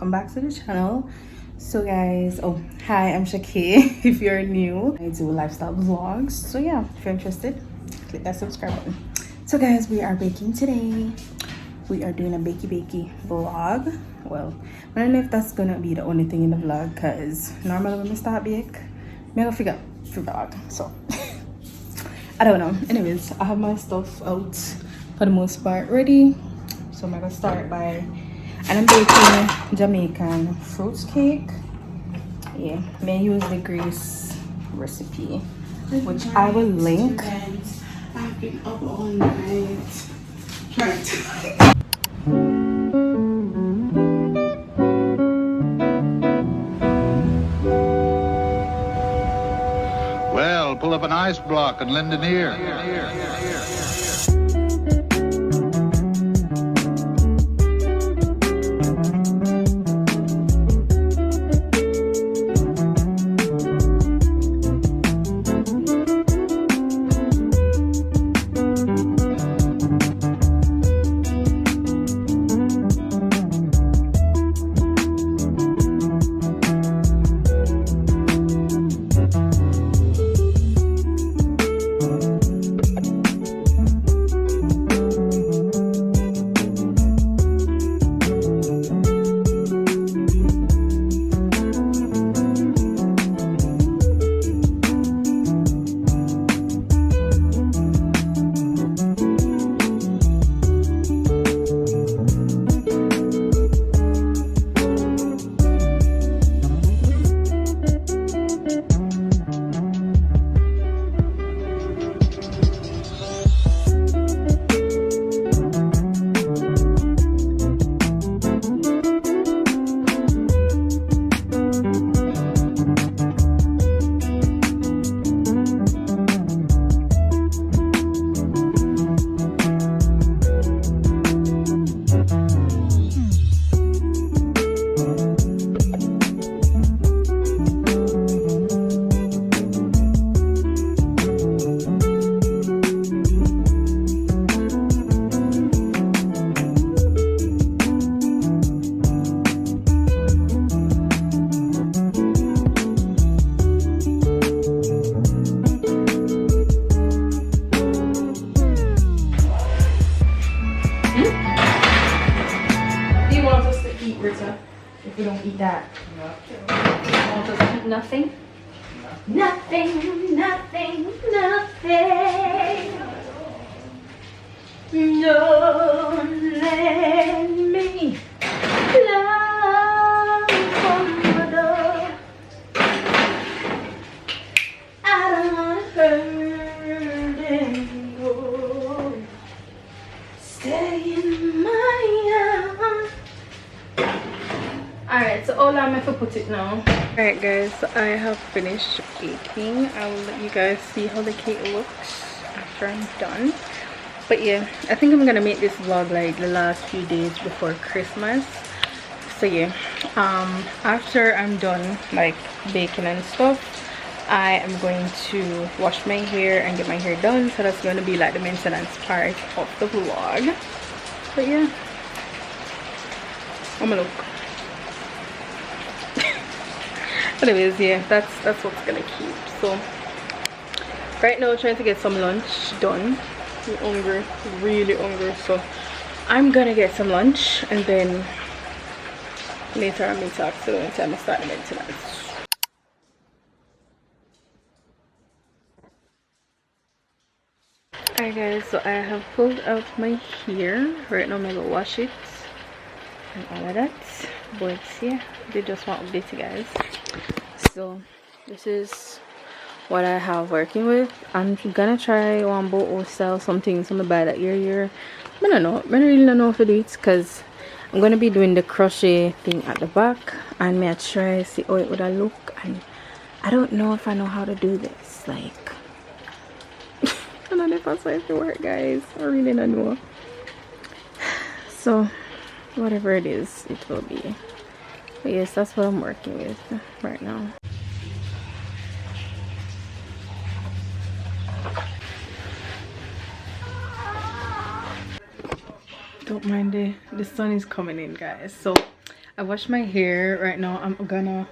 welcome back to the channel. So guys, oh hi, I'm Shakay. If you're new, I do lifestyle vlogs, so yeah, if you're interested, click that subscribe button. So guys, we are baking today. We are doing a bakey vlog. Well, I don't know if that's gonna be the only thing in the vlog, because normally when we start bake, I'm gonna figure vlog, so I don't know. Anyways, I have my stuff out for the most part ready, so I'm gonna start by, and I'm baking Jamaican fruit cake. Yeah, may use the grease recipe, which I will link. I've been up all night trying to. Well, pull up an ice block and lend an ear. If we don't eat that, Nothing. Nothing, nothing, nothing. Don't let me love from the door. I don't wanna hurt anymore. Stay in my arms. Alright, so all I'm going to put it now. Alright guys, so I have finished baking. I will let you guys see how the cake looks after I'm done. But yeah, I think I'm gonna make this vlog like the last few days before Christmas. So yeah, after I'm done like baking and stuff, I am going to wash my hair and get my hair done. So that's going to be like the maintenance part of the vlog. But yeah, I'm gonna look. Anyways, yeah, that's what's gonna keep. So right now trying to get some lunch done. I'm hungry, really hungry, so I'm gonna get some lunch and then later I'm going to talk to the time I start the maintenance. Alright guys, so I have pulled out my hair. Right now I'm gonna wash it and all of that. But yeah, they just want to update you guys. So this is what I have working with. I'm gonna try one bow style something buy that ear. I don't know, I really don't know how to do it, because I'm gonna be doing the crochet thing at the back and may I try see how it would look, and I don't know if I know how to do this. Like I don't know if I saw it to work, guys. I really don't know. So whatever it is, it will be. But yes, that's what I'm working with right now. Don't mind the sun is coming in, guys. So I washed my hair. Right now I'm gonna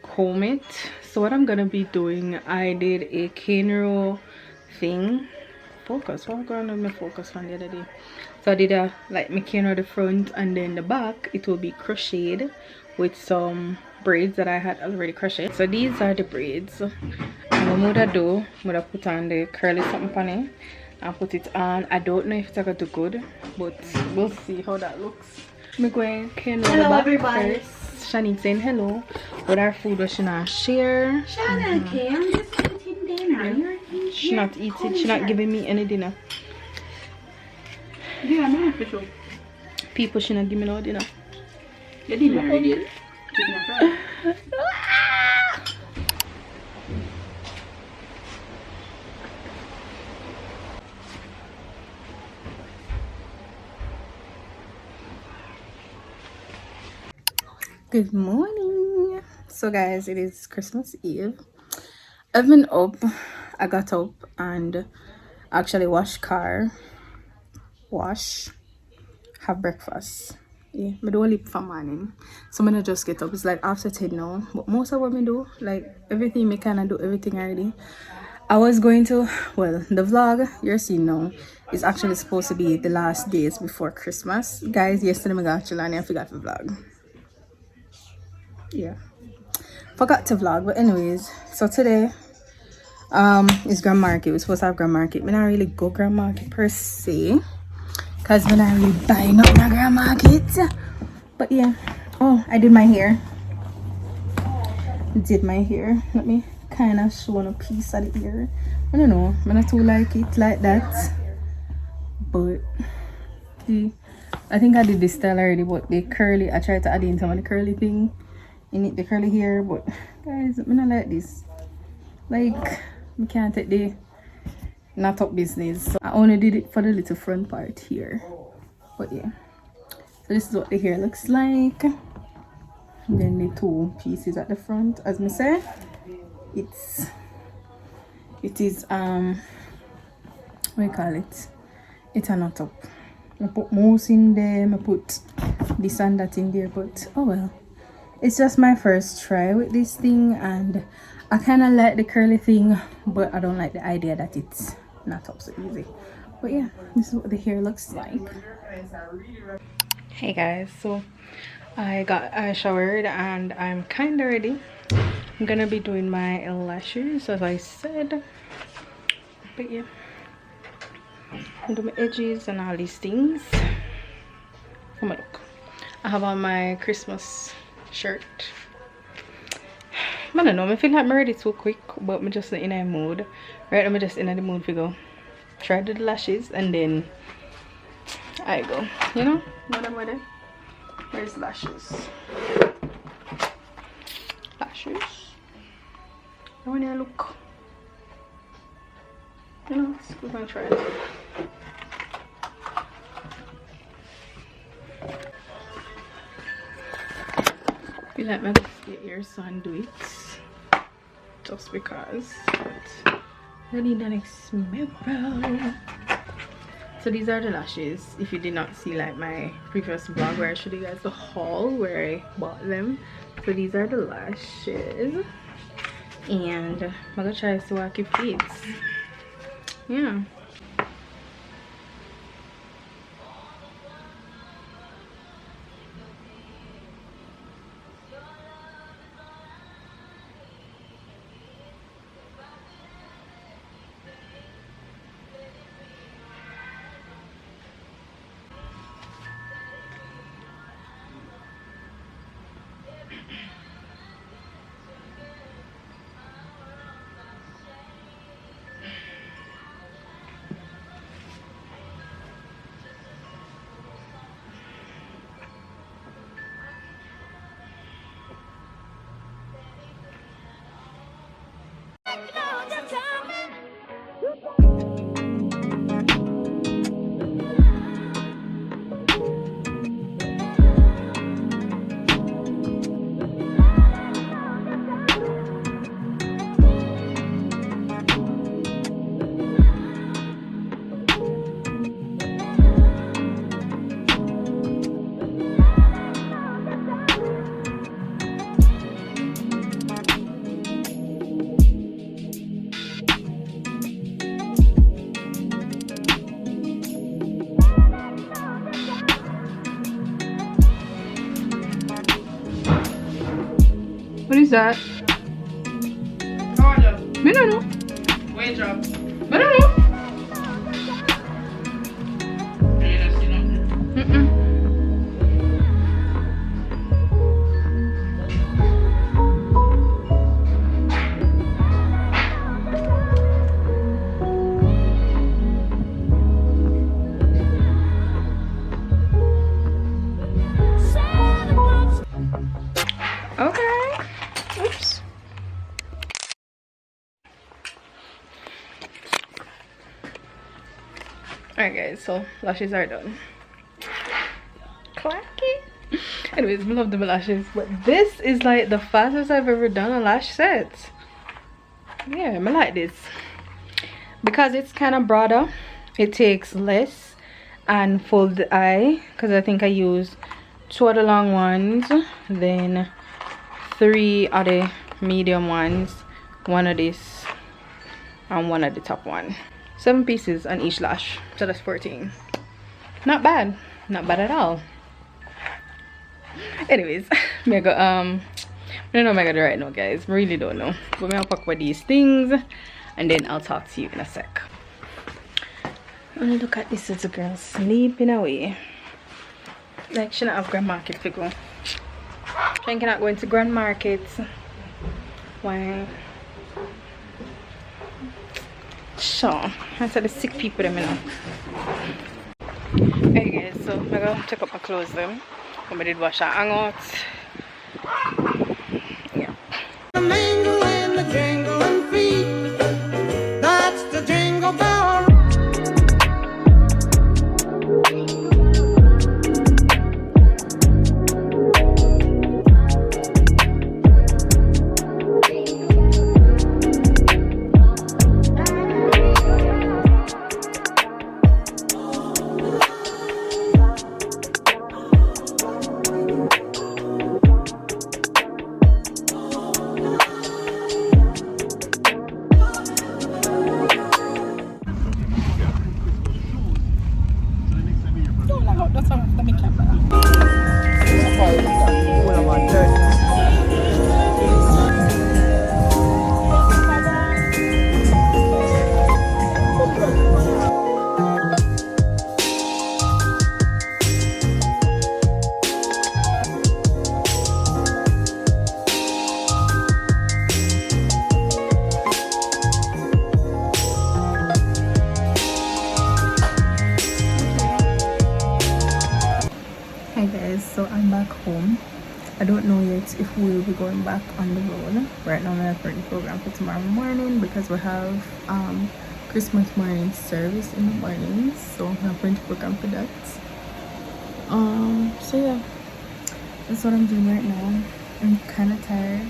comb it. So what I'm gonna be doing, I did a cane roll thing. Focus, what I'm gonna make focus on the other day. So I did a like my cane roll the front, and then the back it will be crocheted with some braids that I had already crocheted. So these are the braids. And what I'm gonna do, I'm gonna put on the curly something on it and put it on. I don't know if it's gonna do good, but we'll see how that looks. I'm going cane roll the back everybody. First. Shanique saying hello. But our food was she not share. Shannon, I'm just eating dinner. Yeah. She not eating. She not giving me any dinner. Yeah, I'm for sure. People she not give me no dinner. The dinner already. Good morning. So guys, it is Christmas Eve. I've been up. I got up and actually wash car, have breakfast. Yeah, I don't leave for morning. So I'm gonna just get up. It's like after 10 now. But most of what I do, like everything, I kind of do everything already. I was going to, well, the vlog you're seeing now is actually supposed to be the last days before Christmas. Guys, yesterday I got you and I forgot to vlog. Yeah, forgot to vlog. But anyways, so today is grand market. We're supposed to have grand market. I don't really go grand market per se, because when I really buy up my grand market. But yeah, oh, I did my hair. Let me kind of show a piece of the ear. I don't know, I don't too like it like that, but I think I did this style already. But the curly, I tried to add in some of the curly thing in it, the curly hair. But guys, I don't like this. Like, I can't take the knot up business, so I only did it for the little front part here. But yeah, so this is what the hair looks like. And then the two pieces at the front, as I say, it is what do you call it, it's a knot up. I put mousse in there, I put this and that in there, but oh well, it's just my first try with this thing, and I kind of like the curly thing, but I don't like the idea that it's not up so easy. But yeah, this is what the hair looks like. Hey guys, so I showered and I'm kind of ready. I'm gonna be doing my lashes as I said. But yeah, I'll do my edges and all these things. Come on, look. I have on my Christmas shirt. I don't know, I feel like I'm ready too quick, but I'm just in a mood. Right, I'm just in the mood to go try the lashes and then I go, you know, what am I doing? Where's lashes? Lashes. I want to look. You know, we're gonna try it. I feel like my get your son do it just because, but I need the next mirror. So these are the lashes. If you did not see like my previous vlog where I showed you guys the haul where I bought them, so these are the lashes, and I'm gonna try to see what it fits. Yeah. What is that? How are you? I don't know. Wage up. I don't know. You don't see nothing. Mm-mm. Okay. Oops. Alright guys, so lashes are done. Clacky. Anyways, I love the lashes, but this is like the fastest I've ever done a lash set. Yeah, I like this because it's kind of broader. It takes less and fold the eye, because I think I used 2 of the long ones, then 3 of the medium ones, 1 of this, and 1 of the top one. 7 pieces on each lash, so that's 14. Not bad, not bad at all. Anyways, me go I don't know what I'm gonna do right now, guys. Really don't know, but me I'll pack with these things and then I'll talk to you in a sec. I'm gonna look at this little girl sleeping away like she not have grand market to go. She cannot go into grand markets. Why? Sure, that's the sick people them, you know. Hey guys, so I'm gonna check up my clothes them. I did wash her hang out. Yeah. The mingle and the jingling feet. That's the jingle bell. Hi guys, so I'm back home. I don't know yet if we will be going back on the road. Right now I'm at the program for tomorrow morning because we have Christmas morning service in the morning, so I'm going to program for that. So yeah, that's what I'm doing right now. I'm kind of tired,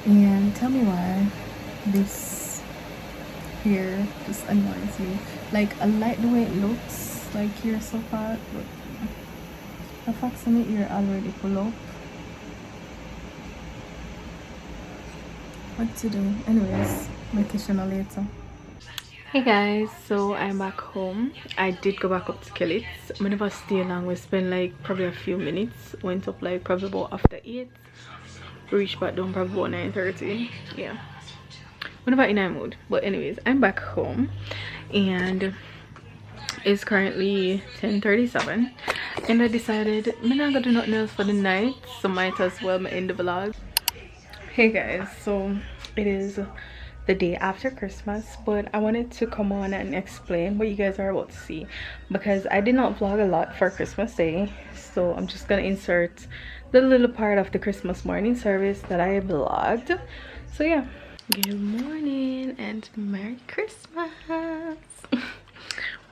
and tell me why this hair just annoys me. Like, I like the way it looks like here so far, but the fact that my ear already pull up. What to do? Anyways, make it show later. Hey guys, so I'm back home. I did go back up to Kelly's. I never stay long. We spent like probably a few minutes. Went up like probably about after 8. Reached back down probably about 9:30. Yeah. Whenever in a mood. But anyways, I'm back home and it's currently 10:37. And I decided I'm not gonna do nothing else for the night, so might as well end the vlog. Hey guys, so it is the day after Christmas, but I wanted to come on and explain what you guys are about to see because I did not vlog a lot for Christmas Day, so I'm just gonna insert the little part of the Christmas morning service that I vlogged. So yeah, good morning and Merry Christmas.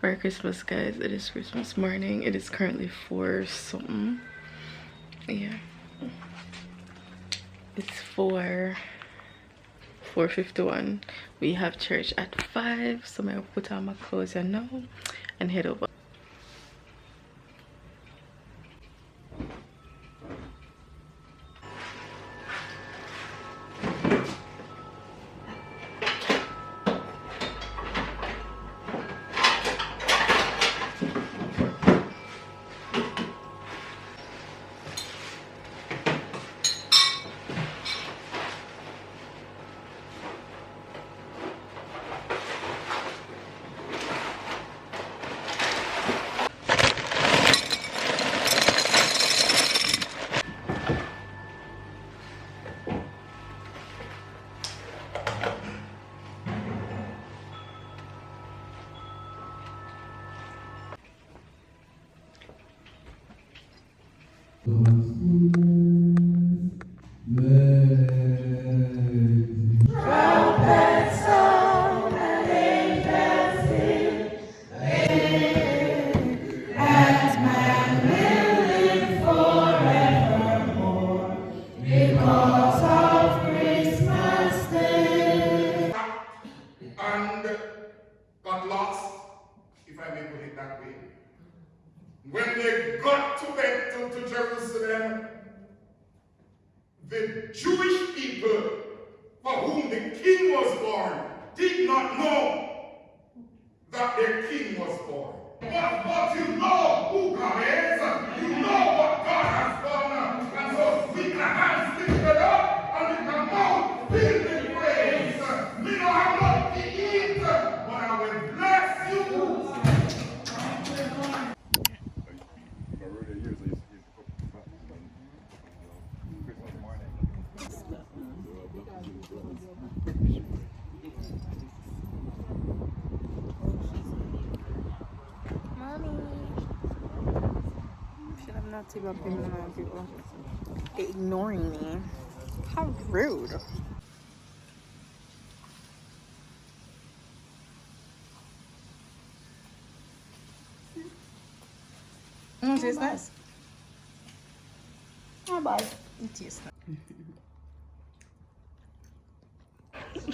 Merry Christmas, guys. It is Christmas morning. It is currently 4 something. Yeah, it's 4:51. We have church at 5, so I'm gonna put on my clothes here now and head over. And got lost, if I may put it that way. When they got to Jerusalem, the Jewish people for whom the king was born did not know that their king was born. But you know who God is, you know what God has done, and so we can hands lifted up and we can mouth filled with praise. Me no have not to eat, but I will bless you. Should have not seen up in people ignoring me. How rude. Mm, tastes nice. Not bad. It tastes nice.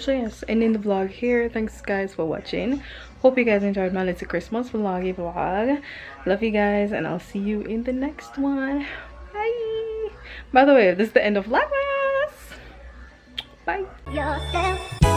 So yes, ending the vlog here. Thanks guys for watching. Hope you guys enjoyed my little Christmas vlog. Love you guys, and I'll see you in the next one. Bye. By the way, this is the end of Vlogmas. Bye. Yourself.